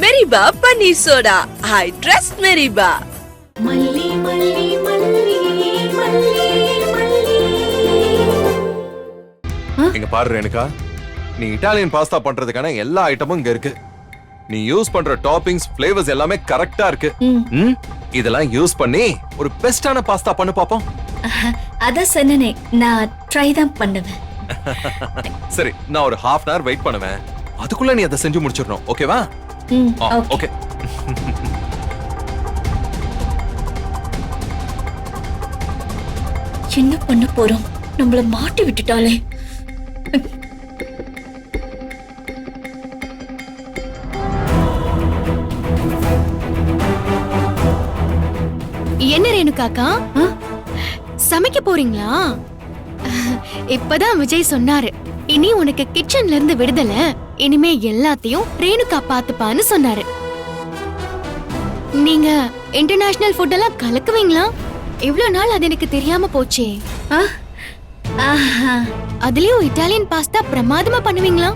மெரிபா paneer soda. I trust மெரிபா. மல்லி மல்லி மல்லி மல்லி மல்லி. இங்க பாரு ரேணுகா, நீ இட்டாலியன் பாஸ்தா பண்றதுக்கான எல்லா ஐட்டமும் இங்க இருக்கு. நீ யூஸ் பண்ற டாப்பிங்ஸ், ஃபிளேவர்ஸ் எல்லாமே கரெக்ட்டா இருக்கு. இதெல்லாம் யூஸ் பண்ணி ஒரு பெஸ்டான பாஸ்தா பண்ணு பாப்போம். அத சொன்னனே, நான் ட்ரை தான் பண்ணுவேன். சரி, நான் ஒரு half an hour வெயிட் பண்ணுவேன். அதுக்குள்ள நீ அதை செஞ்சு முடிச்சிடணும். ஓகேவா? ஓகே. என்ன பண்ண போறோம்? நம்மள மாட்டி விட்டுட்டாளே. என்ன ரேணுகாக்கா, சமைக்க போறீங்களா? இப்பதான் விஜய் சொன்னாரு, இனி உனக்கு கிச்சன்ல இருந்து விடுதலை, இனிமே எல்லாத்தையும் ரேணுகா பாத்துப்பான்னு சொன்னாரு. நீங்க இன்டர்நேஷனல் ஃபுட் எல்லாம் கலக்குவீங்களா? இவ்ளோ நாள் அது எனக்கு தெரியாம போச்சே. அதுலயும் இட்டாலியன் பாஸ்தா பிரமாதமா பண்ணுவீங்களா?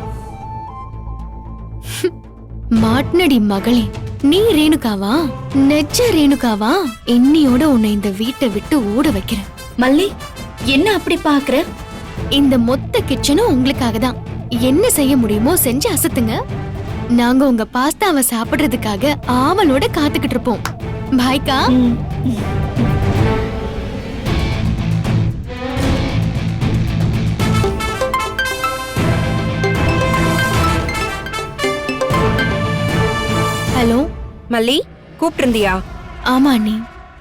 மாட்னடி மகளே, நீ ரேணுகாவா? நெஜ ரேணுகாவா? இன்னியோட உன்னை இந்த வீட்டை விட்டு ஓட வைக்கிறேன். மல்லி, என்ன அப்படி பாக்குற? இந்த மொத்த கிச்சனும் உங்களுக்காக தான். என்ன செய்ய முடியுமோ செஞ்சு அசத்துங்க. நாங்க உங்க பாஸ்தாவை சாப்பிடுறதுக்காக ஆவலோட காத்துக்கிட்டு இருப்போம். பாய்க்கா. ஹலோ மல்லி, கூப்பிட்டிருந்தியா? ஆமா அண்ணி,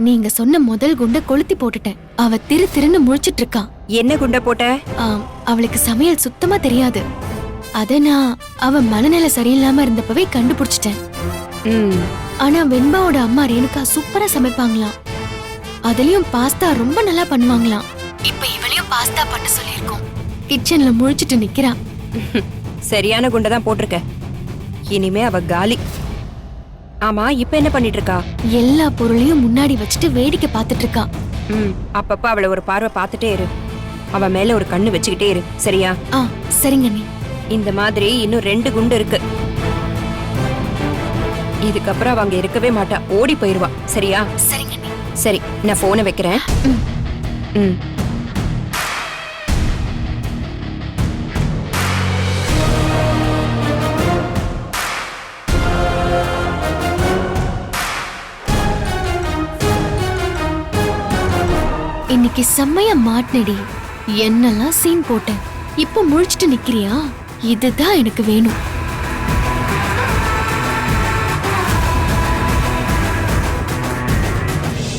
நீங்க சொன்ன முதல் குண்ட கொளுத்தி போட்டுட்டேன். அவ திருன்னு முழிச்சிட்டு இருக்கா. என்ன குண்ட போட்ட? அவளுக்கு சமையல் சுத்தமா தெரியாது. அத நான் அவ மனநிலை சரியில்லாம இருந்தப்பவே கண்டுபிடிச்சிட்டேன். ஆனா வெண்பாவோட அம்மா ரேணுகா சூப்பரா சமைப்பாங்களாம். அதுலயும் பாஸ்தா ரொம்ப நல்லா பண்ணுவாங்களாம். இப்ப இவளையும் பாஸ்தா பண்ண சொல்லிருக்கோம். கிச்சன்ல முழிச்சிட்டு நிக்கிறா. சரியான குண்ட தான் போட்டிருக்க. இனிமே அவ காலி. ஆமா, இப்ப என்ன பண்ணிட்டு இருக்கா? எல்லா பொருளையும் முன்னாடி வச்சுட்டு வேடிக்கை பார்த்துட்டு இருக்கா. அப்பப்ப அவளை ஒரு பார்வை பார்த்துட்டே இரு. அவ மேல ஒரு கண்ணு வச்சுக்கிட்டே இரு, சரியா? சரிங்க அண்ணி. இந்த மாதிரி இன்னும் 2 குண்டு இருக்கு. இதுக்கப்புறம் அவ அங்க இருக்கவே மாட்டா, ஓடி போயிருவா, சரியா? சரிங்க அண்ணி. சரி, நான் போனை வைக்கிறேன். இன்னைக்கு செம்மையா மாட்னடி. என்னெல்லாம் சீன் போட்டேன். இப்ப முழிச்சிட்டு நிக்கிறியா? இதுதான் எனக்கு வேணும்.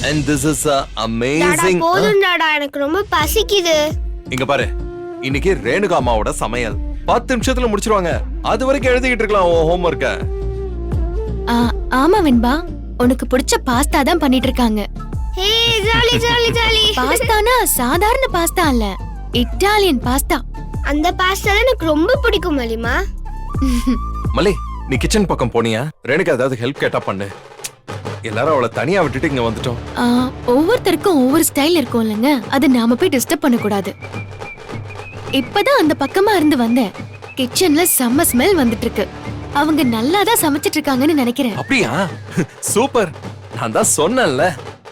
And this is amazing. போதும்டாடா, எனக்கு ரொம்ப பசிக்குது. இங்க பாரு, இன்னைக்கு ரேணுகா அம்மாவோட சமையல் 10 நிமிஷத்துல முடிச்சிருவாங்க. அது வரைக்கும் எழுதிக்கிட்டு இருக்கலாம் உன் ஹோம்வொர்க்க. ஆமா வெண்பா, உனக்கு பிடிச்ச பாஸ்தா தான் பண்ணிட்டு இருக்காங்க. ஹே, ஜாலி ஜாலி ஜாலி. பாஸ்தானா சாதாரண பாஸ்தா இல்ல, இட்டாலியன் பாஸ்தா. அந்த பாஸ்தா எனக்கு ரொம்ப பிடிக்கும் மலிமா. மலி, நீ கிச்சன் பக்கம் போனியா? ரேணுகா ஏதாவது ஹெல்ப் கேட்டா பண்ணு. எல்லாரும் அவளை தனியா விட்டுட்டு இங்க வந்துட்டோம். ஒவ்வொருத்தருக்கும் ஒவ்வொரு ஸ்டைல் இருக்கும் இல்லங்க, அது நாம போய் டிஸ்டர்ப் பண்ண கூடாது. இப்பதான் அந்த பக்கமா இருந்து வந்தேன். கிச்சன்ல செம்ம ஸ்மெல் வந்துட்டு இருக்கு. அவங்க நல்லா தான் சமைச்சிட்டு இருக்காங்கன்னு நினைக்கிறேன். அப்படியா? சூப்பர். நான் தான் சொன்னேன்ல,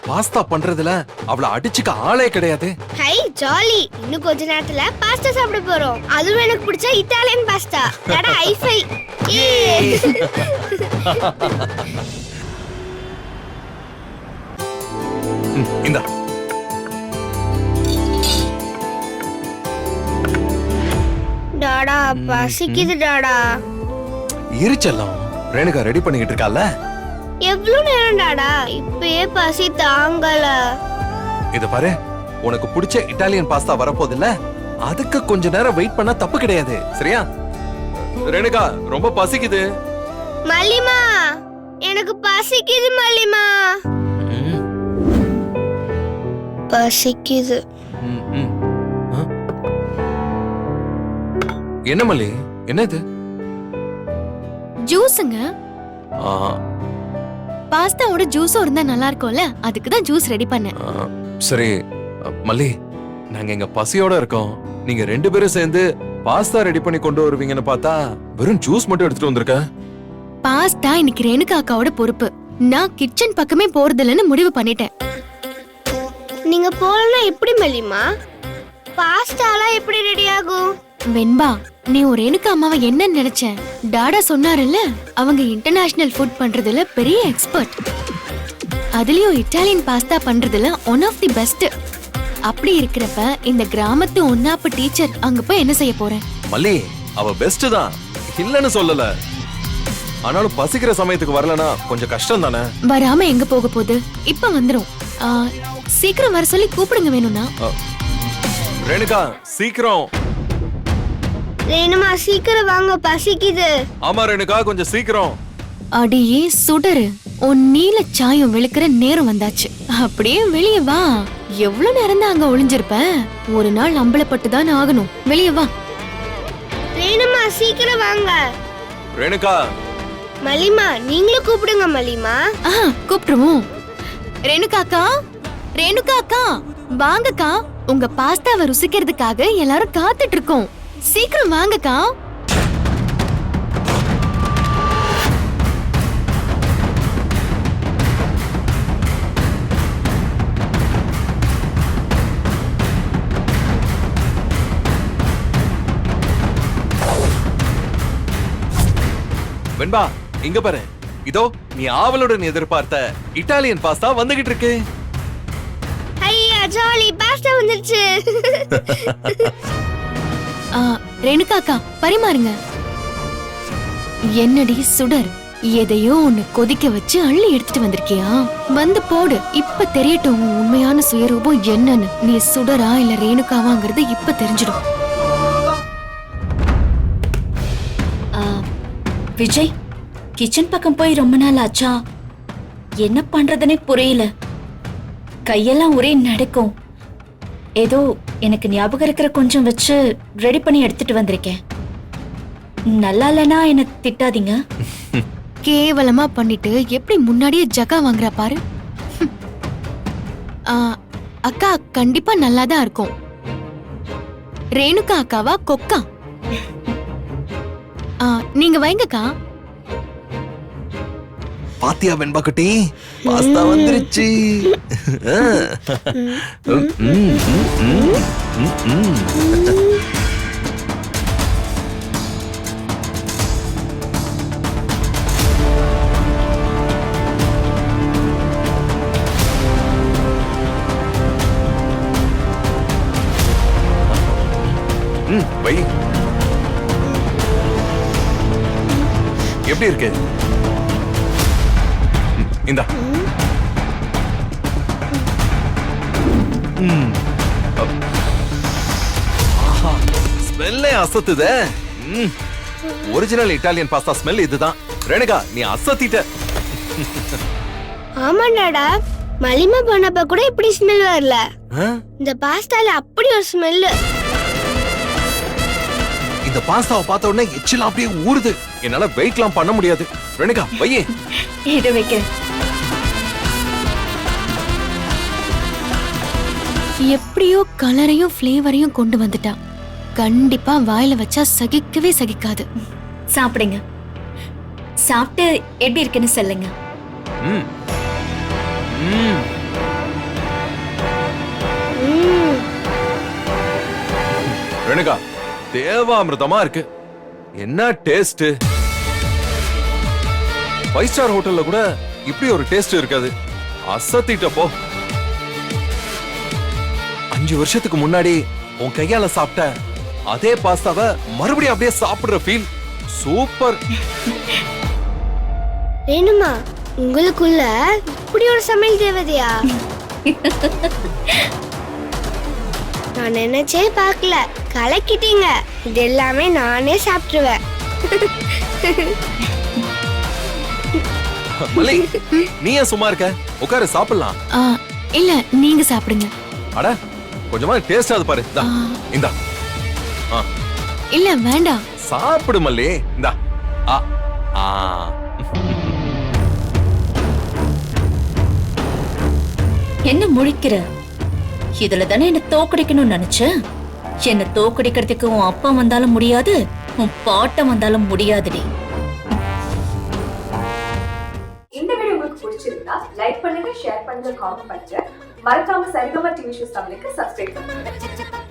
பாஸ்தா பண்றதுல அவளை அடிச்சுக்க ஆளே கிடையாது. ஹை ஜாலி, இன்னும் கொஞ்ச நேரத்துல பாஸ்தா சாப்பிட போறோம். அதுவும் எனக்கு பிடிச்ச இத்தாலியன் பாஸ்தா. டாடா ஐஃபை. இந்தா. டாடா பசிக்குது டாடா. இருச்செல்லாம் ரேணுகா ரெடி பண்ணிக்கிட்டு இருக்கால. எவ்வளவு நேரம் டாடா, இப்பயே பசி தாங்கல. இத பாரு, உனக்கு பிடிச்ச இட்டாலியன் பாஸ்தா வரப்போகுதுல்ல, அதுக்கு கொஞ்ச நேரம் வெயிட் பண்ணா தப்பு கிடையாது, சரியா? ரேணுகா, ரொம்ப பசிக்குது. மல்லிமா, எனக்கு பசிக்குது மல்லிமா. பசிக்குது. என்ன மல்லி, என்ன இது? ஜூஸ்ங்க. பாஸ்தாவோட ஜூஸும் இருந்தா நல்லா இருக்கும்ல, அதுக்கு தான் ஜூஸ் ரெடி பண்ணேன். சரி மல்லி, நாங்க எங்க பசியோட இருக்கோம். நீங்க 2 பேரும் சேர்ந்து பாஸ்தா ரெடி பண்ணி கொண்டு வருவீங்கன்னு பார்த்தா வெறும் ஜூஸ் மட்டும் எடுத்துட்டு வந்திருக்க. பாஸ்தா இன்னைக்கு ரேணுகா அக்காவோட பொறுப்பு. நான் கிச்சன் பக்கமே போறதில்லன்னு முடிவு பண்ணிட்டேன். நீங்க போலனா எப்படி மலிமா? பாஸ்தாலாம் எப்படி ரெடி ஆகும்? வெண்பா, நீ ஒரு ரேணுகா அம்மாவை என்ன நினைச்ச? டாடா சொன்னாருல்ல, அவங்க இன்டர்நேஷனல் ஃபுட் பண்றதுல பெரிய எக்ஸ்பர்ட். அதுலயும் இட்டாலியன் பாஸ்தா பண்றதுல ஒன் ஆஃப் தி பெஸ்ட். அப்படி இருக்கிறப்ப இந்த கிராமத்து ஒன்னாப்பு டீச்சர் அங்க போய் என்ன செய்ய போறேன்? மல்லி, அவ பெஸ்ட் தான், இல்லன்னு சொல்லல. ஆனாலும் பசிக்கிற சமயத்துக்கு வரலனா கொஞ்சம் கஷ்டம் தானே. வராம எங்க போக போகுது? இப்ப வந்துரும். சீக்கிரம் வர சொல்லி கூப்பிடுங்க வேணும்னா. ரேணுகா, சீக்கிரம். ரேணுமா சீக்கிரம் வாங்க, பசிக்குது. ஆமா ரேணுகா, கொஞ்சம் சீக்கிரம். அடியே சுடரு, உன் நீல சாயம் வெளுக்கிற நேரம் வந்தாச்சு. அப்படியே வெளியே வா. எவ்வளவு நேரம் தான் அங்க ஒளிஞ்சிருப்ப? ஒரு நாள் அம்பலப்பட்டு தான் ஆகணும். வெளியே வா. ரேணுமா சீக்கிரம் வாங்க. ரேணுகா. மலிமா நீங்களும் கூப்பிடுங்க மலிமா. கூப்பிடுவோம். ரேணுகாக்கா, ரேணுகாக்கா, வாங்கக்கா. உங்க பாஸ்தாவை ருசிக்கிறதுக்காக எல்லாரும் காத்துட்டு இருக்கோம். சீக்கிரம் வாங்கக்கா. வெண்பா, இங்க பாரு. இதோ நீ ஆவலுடன் எதிர்பார்த்த இட்டாலியன் பாஸ்தா வந்துகிட்டு இருக்கு. ஐயா ஜாலி, பாஸ்தா வந்துருச்சு. ரேணுகாக்கா, பரிமாறுங்க. என்னடி சுடர், எதையோ ஒண்ணு கொதிக்க வச்சு அள்ளி எடுத்துட்டு வந்திருக்கியா? வந்து போடு. இப்ப தெரியட்டும் உன் உண்மையான சுயரூபம் என்னன்னு. நீ சுடரா இல்ல ரேணுகாவாங்கிறது இப்ப தெரிஞ்சிடும். விஜய், கிச்சன் பக்கம் போய் ரொம்ப நாள் ஆச்சா? என்ன பண்றதுனே புரியல. கையெல்லாம் ஒரே நடக்கும். ஏதோ எனக்கு ஞாபகம் இருக்கிற கொஞ்சம் வச்சு ரெடி பண்ணி எடுத்துட்டு வந்திருக்கேன். நல்லா இல்லனா என்ன திட்டாதீங்க. கேவலமா பண்ணிட்டு எப்படி முன்னாடியே ஜகா வாங்குறா பாரு. அக்கா கண்டிப்பா நல்லாதான் இருக்கும். ரேணுகா அக்காவா கொக்கா? நீங்க வைங்கக்கா. பாத்தியா வெண்பா குட்டி, பாஸ்தா வந்துருச்சு. வை. எப்படி இருக்கு? இந்தா. ஸ்மெல்லே அசத்துதே. ஒரிஜினல் இட்டாலியன் பாஸ்தா ஸ்மெல் இதுதான். ரேணுகா, நீ அசத்திட்ட. ஆமாடாடா, மலிமா பண்ணப்ப கூட இப்படி ஸ்மெல் வரல. இந்த பாஸ்தால அப்படி ஒரு ஸ்மெல். இந்த பாஸ்தாவை பார்த்த உடனே எச்சிலாம் அப்படியே ஊறுது. என்னால வெயிட்லாம் பண்ண முடியாது. ரேணுகா, வையே. இதை வைக்க. எப்படியோ கலரையும் ஃப்ளேவரையும் கொண்டு வந்துட்டா. கண்டிப்பா வாயில வச்சா சகிக்கவே சகிக்காது. சாப்பிடுங்க. சாப்பிட்டு எப்படி இருக்குன்னு சொல்லுங்க. ரேணுகா, தேவாமிர்தமா இருக்கு. என்ன டேஸ்ட்! 5 ஸ்டார் ஹோட்டல்ல கூட இப்படி ஒரு டேஸ்ட் இருக்காது. அசத்திட்டப்போ. 5 வருஷத்துக்கு முன்னாடி உன் கையால சாப்பிட்ட அதே பாஸ்தாவை மறுபடியும் அப்படியே சாப்பிடுற ஃபீல். சூப்பர். வேணுமா உங்களுக்குள்ள இப்படி ஒரு சமையல் தேவதையா? நான் நினைச்சே பார்க்கல. கலக்கிட்டீங்க. இது எல்லாமே நானே சாப்பிட்டுருவேன். மல்லி, நீ ஏன் சும்மா இருக்க? உட்காரு, சாப்பிடலாம். இல்ல, நீங்க சாப்பிடுங்க. அட, கொஞ்சமா டேஸ்ட் ஆகுது பாரு. இந்தா. இல்ல வேண்டாம். சாப்பிடு மல்லி. இந்தா. என்ன முழிக்கிற? இதுல தானே என்ன தோக்கடிக்கணும்னு நினைச்ச. என்ன தோக்கடிக்கிறதுக்கு உன் அப்பா வந்தாலும் முடியாது, உன் பாட்டம் வந்தாலும் முடியாதுடி. இந்த வீடியோ உங்களுக்கு பிடிச்சிருந்தா லைக் பண்ணுங்க, ஷேர் பண்ணுங்க, காமெண்ட் பண்ணுங்க. மறக்காம சரிகமா டிவி ஷோஸ் தமிழுக்கு சப்ஸ்கிரைப் பண்ணுங்க.